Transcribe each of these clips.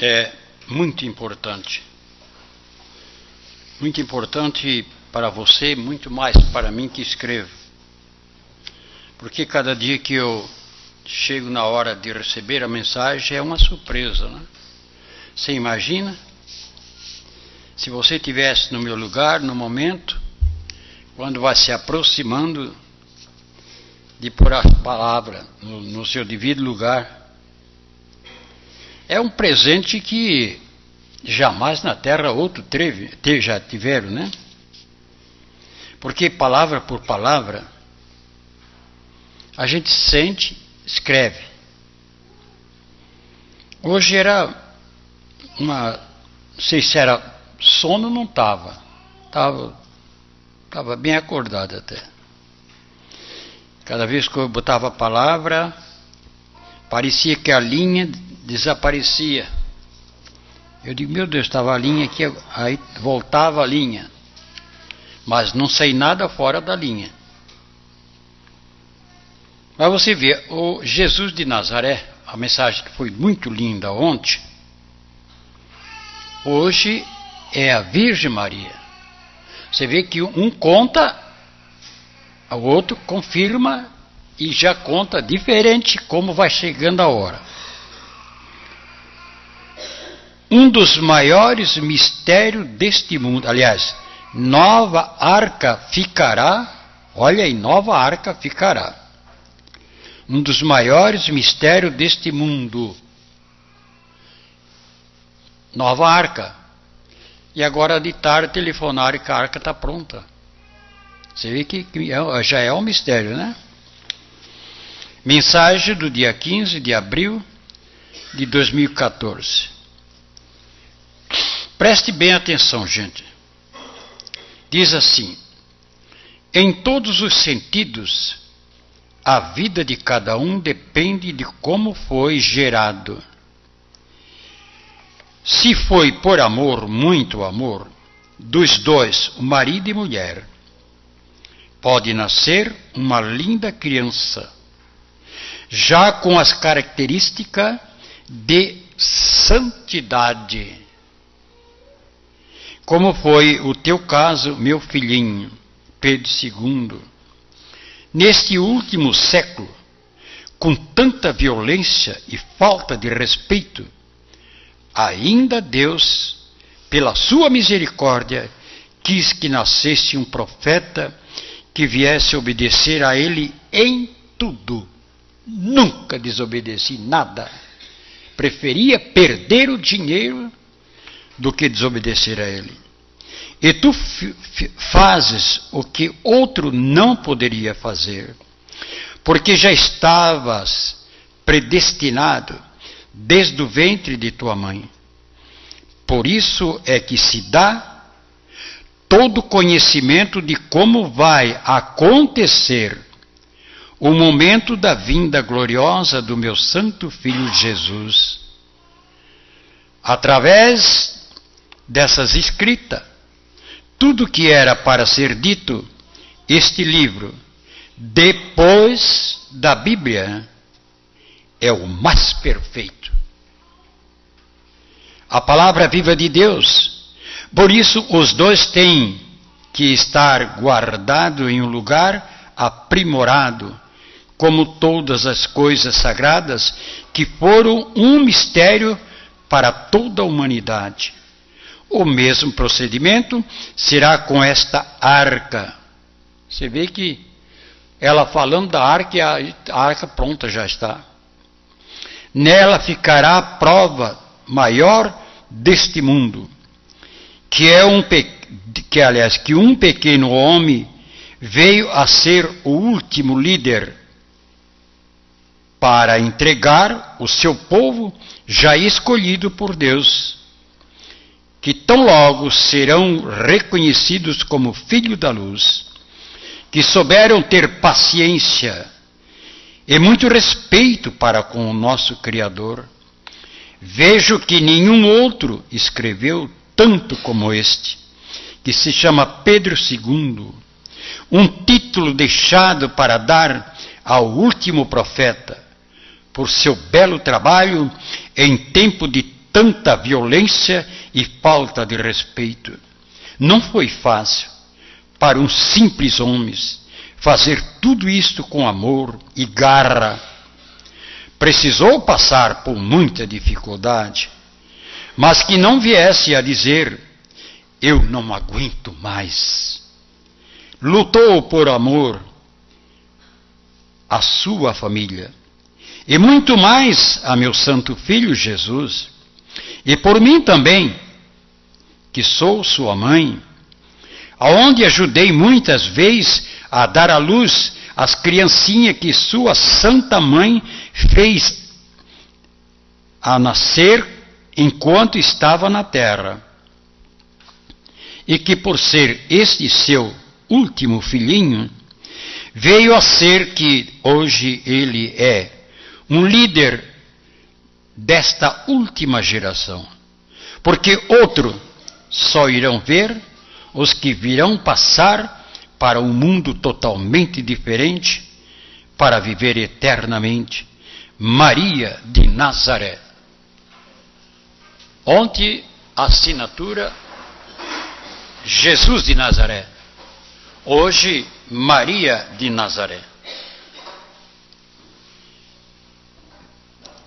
é muito importante. Muito importante para você, muito mais para mim que escrevo. Porque cada dia que eu chego na hora de receber a mensagem é uma surpresa, né? Você imagina? Se você estivesse no meu lugar, no momento, quando vai se aproximando de pôr a palavra no seu devido lugar, é um presente que jamais na terra outro já tiveram, né? Porque palavra por palavra, a gente sente, escreve. Hoje era não sei se era sono, não estava. Estava bem acordado até. Cada vez que eu botava a palavra, parecia que a linha desaparecia. Eu digo, meu Deus, estava a linha aqui, aí voltava a linha. Mas não sei nada fora da linha. Mas você vê, o Jesus de Nazaré, a mensagem que foi muito linda ontem, hoje é a Virgem Maria. Você vê que um conta, o outro confirma e já conta diferente como vai chegando a hora. Um dos maiores mistérios deste mundo, aliás, nova arca ficará, olha aí, nova arca ficará. Um dos maiores mistérios deste mundo. Nova arca. E agora de tarde telefonaram que a arca está pronta. Você vê que já é um mistério, né? Mensagem do dia 15 de abril de 2014. Preste bem atenção, gente. Diz assim: em todos os sentidos, a vida de cada um depende de como foi gerado. Se foi por amor, muito amor, dos dois, o marido e mulher, pode nascer uma linda criança, já com as características de santidade. Como foi o teu caso, meu filhinho, Pedro II. Neste último século, com tanta violência e falta de respeito, ainda Deus, pela sua misericórdia, quis que nascesse um profeta que viesse obedecer a ele em tudo. Nunca desobedeci nada. Preferia perder o dinheiro do que desobedecer a ele. E tu fazes o que outro não poderia fazer, porque já estavas predestinado desde o ventre de tua mãe. Por isso é que se dá todo conhecimento de como vai acontecer o momento da vinda gloriosa do meu santo Filho Jesus. Através dessas escritas, tudo que era para ser dito, este livro, depois da Bíblia, é o mais perfeito. A palavra viva de Deus. Por isso, os dois têm que estar guardados em um lugar aprimorado, como todas as coisas sagradas que foram um mistério para toda a humanidade. O mesmo procedimento será com esta arca. Você vê que ela falando da arca, e a arca pronta já está. Nela ficará a prova maior deste mundo, que um pequeno homem veio a ser o último líder para entregar o seu povo já escolhido por Deus, que tão logo serão reconhecidos como filhos da luz, que souberam ter paciência e muito respeito para com o nosso Criador. Vejo que nenhum outro escreveu tanto como este, que se chama Pedro II, um título deixado para dar ao último profeta, por seu belo trabalho em tempo de tanta violência e falta de respeito. Não foi fácil para uns simples homens fazer tudo isto com amor e garra. Precisou passar por muita dificuldade, mas que não viesse a dizer: eu não aguento mais. Lutou por amor à sua família, e muito mais a meu santo filho Jesus, e por mim também, que sou sua mãe, aonde ajudei muitas vezes a dar à luz as criancinhas que sua santa mãe fez a nascer enquanto estava na terra. E que por ser este seu último filhinho, veio a ser que hoje ele é um líder desta última geração. Porque outro só irão ver os que virão passar para um mundo totalmente diferente, para viver eternamente. Maria de Nazaré. Ontem, a assinatura Jesus de Nazaré. Hoje, Maria de Nazaré.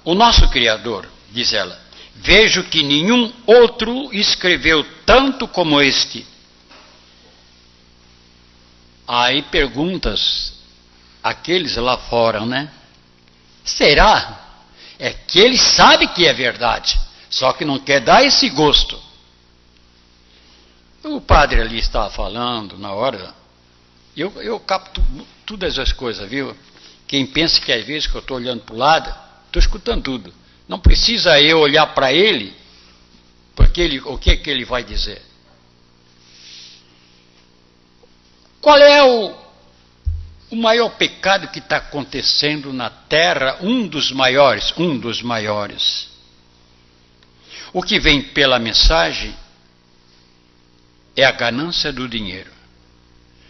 O nosso Criador, diz ela, vejo que nenhum outro escreveu tanto como este. Aí perguntas aqueles lá fora, né? Será? É que ele sabe que é verdade, só que não quer dar esse gosto. O padre ali estava falando na hora, eu capto todas as coisas, viu? Quem pensa que às vezes que eu estou olhando para o lado, estou escutando tudo. Não precisa eu olhar para ele, porque o que ele vai dizer? Qual é o maior pecado que está acontecendo na terra? Um dos maiores. O que vem pela mensagem é a ganância do dinheiro.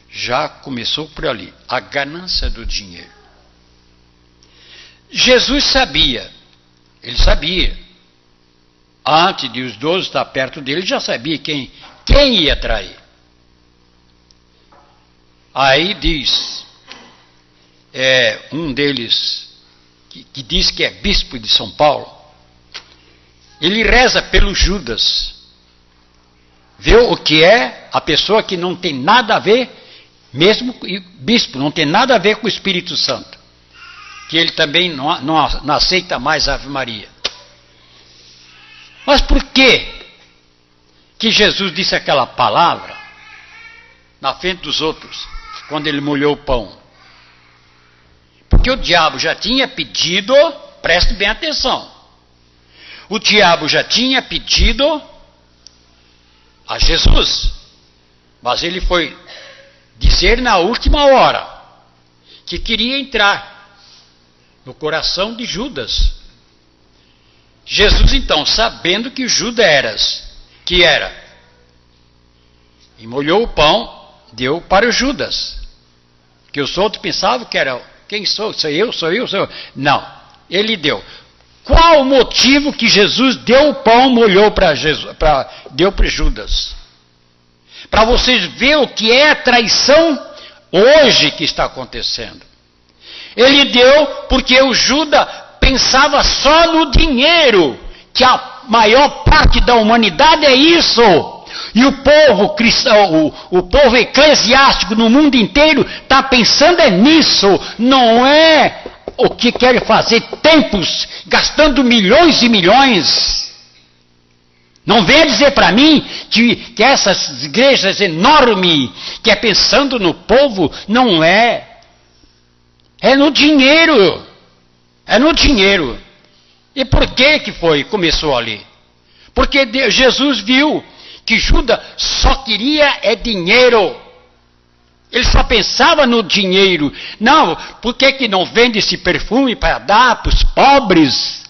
Já começou por ali, a ganância do dinheiro. Jesus sabia, ele sabia. Antes de os 12 estar perto dele, já sabia quem ia trair. Aí diz, um deles, que diz que é bispo de São Paulo, ele reza pelo Judas. Vê o que é a pessoa que não tem nada a ver, mesmo bispo, não tem nada a ver com o Espírito Santo. Que ele também não aceita mais a Ave Maria. Mas por que Jesus disse aquela palavra na frente dos outros, quando ele molhou o pão? Porque o diabo já tinha pedido, preste bem atenção, o diabo já tinha pedido a Jesus, mas ele foi dizer na última hora que queria entrar no coração de Judas. Jesus então, sabendo que Judas era, e molhou o pão, deu para o Judas, que os outros pensavam que era, quem sou? Sou eu. Não, ele deu. Qual o motivo que Jesus deu o pão, molhou deu para Judas? Para vocês verem o que é a traição hoje que está acontecendo. Ele deu porque o Judas pensava só no dinheiro, que a maior parte da humanidade é isso. E o povo cristão, o povo eclesiástico no mundo inteiro está pensando nisso, não é o que quer fazer templos, gastando milhões e milhões. Não venha dizer para mim que essas igrejas enormes, que é pensando no povo, não é. É no dinheiro. É no dinheiro. E por que começou ali? Porque Jesus viu que Judas só queria dinheiro. Ele só pensava no dinheiro. Não, por que não vende esse perfume para dar para os pobres?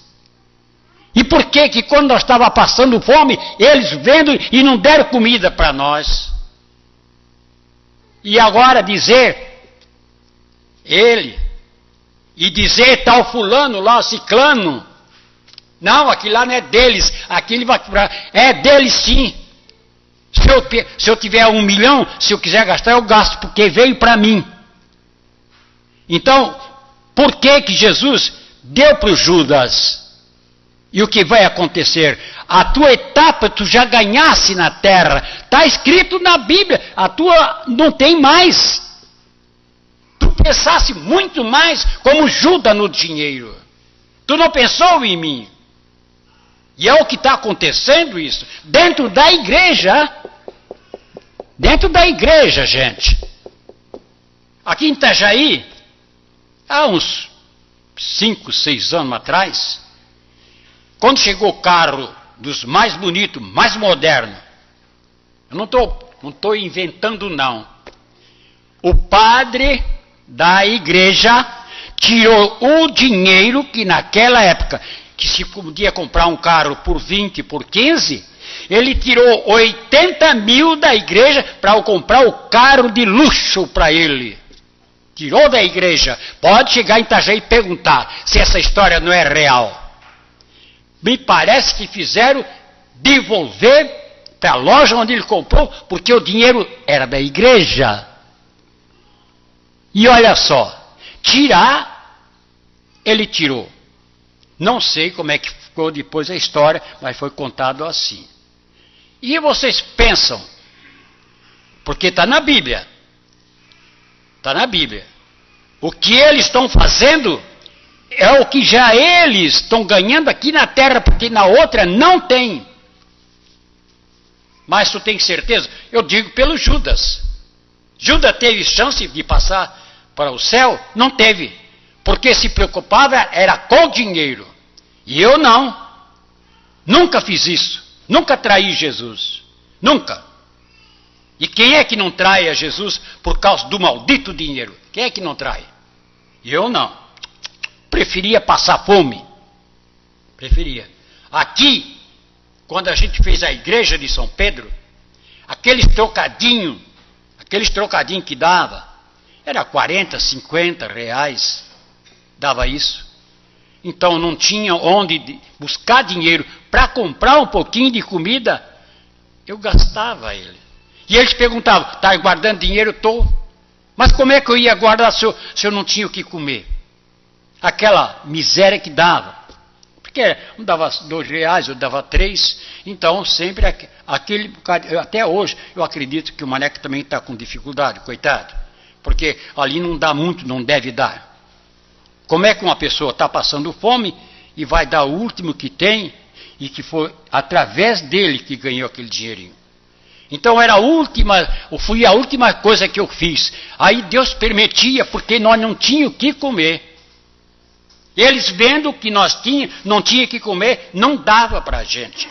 E por que quando nós estávamos passando fome, eles vendem e não deram comida para nós? E agora dizer, e dizer tal fulano lá, ciclano, Não, aquilo lá não é deles, aquilo vai é deles sim. Se eu tiver 1 milhão, se eu quiser gastar, eu gasto, porque veio para mim. Então, por que Jesus deu para o Judas? E o que vai acontecer? A tua etapa tu já ganhasse na terra. Está escrito na Bíblia. A tua não tem mais. Tu pensasse muito mais como Judas no dinheiro. Tu não pensou em mim. E é o que está acontecendo isso. Dentro da igreja. Dentro da igreja, gente. Aqui em Itajaí, há uns 5, 6 anos atrás, quando chegou o carro dos mais bonitos, mais modernos, eu não estou inventando não, o padre da igreja tirou o dinheiro que naquela época, que se podia comprar um carro por 20, por 15, ele tirou 80 mil da igreja para comprar o carro de luxo para ele. Tirou da igreja. Pode chegar em Itajaí e perguntar se essa história não é real. Me parece que fizeram devolver para a loja onde ele comprou, porque o dinheiro era da igreja. E olha só, tirar, ele tirou. Não sei como é que ficou depois a história, mas foi contado assim. E vocês pensam, porque está na Bíblia, está na Bíblia, o que eles estão fazendo é o que já eles estão ganhando aqui na terra, porque na outra não tem. Mas tu tem certeza? Eu digo pelo Judas. Judas teve chance de passar para o céu? Não teve. Porque se preocupava era com dinheiro. E eu não. Nunca fiz isso. Nunca traí Jesus. Nunca. E quem é que não trai a Jesus por causa do maldito dinheiro? Quem é que não trai? Eu não. Preferia passar fome. Preferia. Aqui, quando a gente fez a igreja de São Pedro, aqueles trocadinhos que dava, era 40, 50 reais, dava isso. Então não tinha onde buscar dinheiro para comprar um pouquinho de comida, eu gastava ele. E eles perguntavam, está guardando dinheiro? Estou. Mas como é que eu ia guardar se eu não tinha o que comer? Aquela miséria que dava. Porque um dava 2 reais, eu dava 3. Então sempre aquele bocado. Até hoje eu acredito que o Maneco também está com dificuldade, coitado. Porque ali não dá muito, não deve dar. Como é que uma pessoa está passando fome e vai dar o último que tem e que foi através dele que ganhou aquele dinheirinho? Então foi a última coisa que eu fiz. Aí Deus permitia, porque nós não tínhamos o que comer. Eles vendo que nós não tinha que comer, não dava para a gente.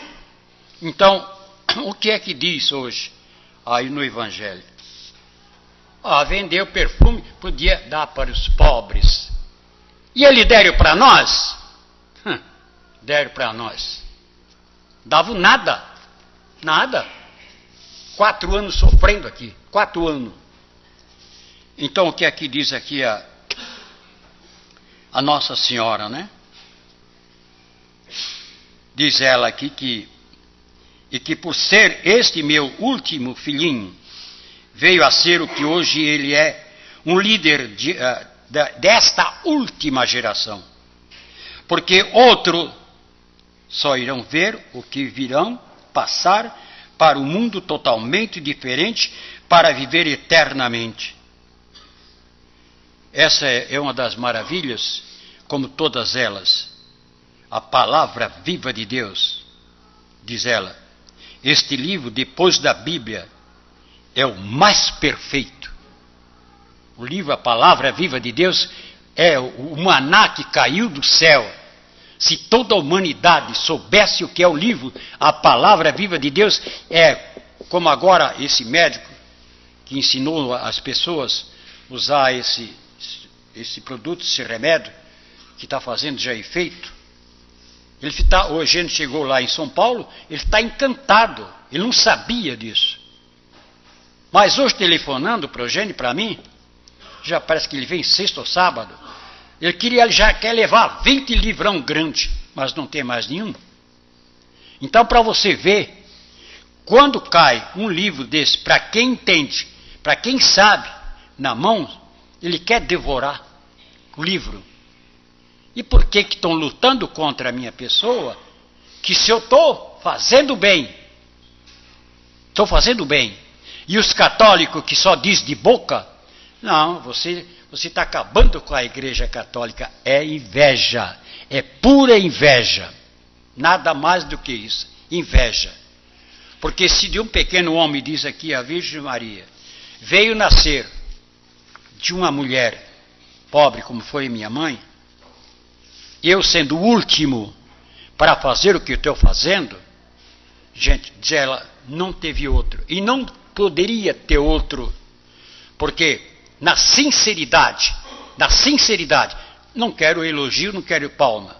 Então, o que é que diz hoje aí no Evangelho? Vender o perfume podia dar para os pobres. E ele deram para nós? Deram para nós. Davam nada. Nada. 4 anos sofrendo aqui. 4 anos. Então o que é que diz aqui a Nossa Senhora, né? Diz ela aqui que por ser este meu último filhinho, veio a ser o que hoje ele é, um líder desta última geração. Porque outro só irão ver o que virão passar para um mundo totalmente diferente, para viver eternamente. Essa é uma das maravilhas, como todas elas. A palavra viva de Deus, diz ela. Este livro, depois da Bíblia, é o mais perfeito. O livro, a palavra viva de Deus, é o maná que caiu do céu. Se toda a humanidade soubesse o que é o livro, a palavra viva de Deus, é como agora esse médico que ensinou as pessoas a usar esse produto, esse remédio, que está fazendo já efeito. O Eugênio chegou lá em São Paulo, ele está encantado, ele não sabia disso. Mas hoje, telefonando para o Eugênio, para mim, já parece que ele vem sexta ou sábado, ele já quer levar 20 livrão grande. mas não tem mais nenhum. Então, para você ver, quando cai um livro desse, para quem entende, para quem sabe, na mão, ele quer devorar o livro. E por que estão lutando contra a minha pessoa? Que se eu estou fazendo bem, e os católicos que só diz de boca, não, você está acabando com a Igreja Católica. É inveja, é pura inveja. Nada mais do que isso, inveja. Porque se de um pequeno homem, diz aqui a Virgem Maria, veio nascer de uma mulher pobre como foi minha mãe, eu sendo o último para fazer o que eu estou fazendo, gente, diz ela, não teve outro. E não poderia ter outro, porque na sinceridade, não quero elogio, não quero palma,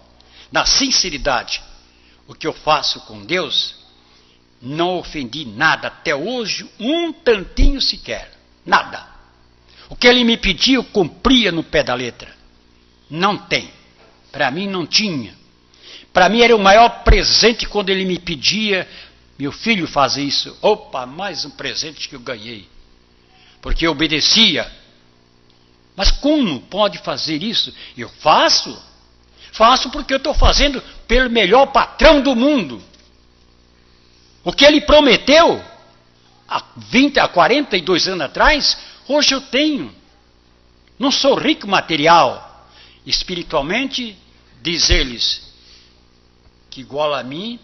na sinceridade, o que eu faço com Deus, não ofendi nada até hoje, um tantinho sequer, nada. O que ele me pediu, eu cumpria no pé da letra. Não tem. Para mim não tinha. Para mim era o maior presente quando ele me pedia, meu filho faz isso. Opa, mais um presente que eu ganhei. Porque eu obedecia. Mas como pode fazer isso? Eu faço. Faço porque eu estou fazendo pelo melhor patrão do mundo. O que ele prometeu há 42 anos atrás, hoje eu tenho. Não sou rico material. Espiritualmente, diz eles, que igual a mim,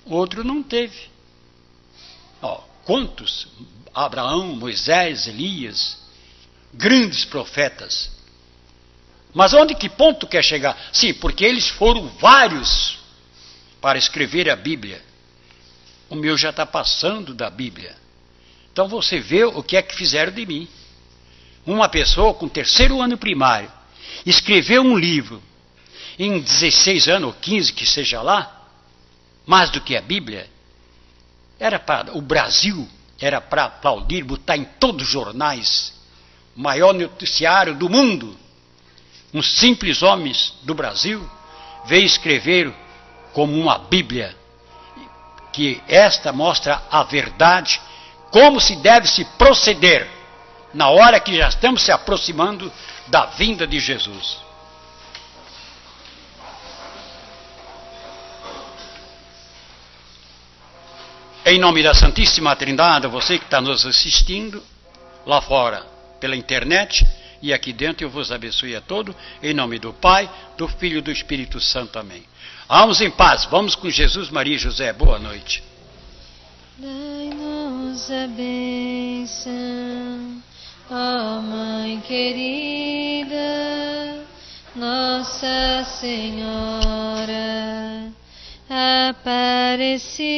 outro não teve. Quantos? Abraão, Moisés, Elias, grandes profetas. Mas onde que ponto quer chegar? Sim, porque eles foram vários para escrever a Bíblia. O meu já está passando da Bíblia. Então você vê o que é que fizeram de mim. Uma pessoa com 3º ano primário, escreveu um livro, em 16 anos ou 15, que seja lá, mais do que a Bíblia, era para o Brasil, era para aplaudir, botar em todos os jornais, o maior noticiário do mundo. Uns simples homens do Brasil veio escrever como uma Bíblia, que esta mostra a verdade, como se deve se proceder na hora que já estamos se aproximando da vinda de Jesus. Em nome da Santíssima Trindade, você que está nos assistindo, lá fora, pela internet, e aqui dentro, eu vos abençoe a todos, em nome do Pai, do Filho e do Espírito Santo. Amém. Vamos em paz, vamos com Jesus, Maria e José. Boa noite. Dai-nos a bênção, ó Mãe querida, Nossa Senhora Aparecida.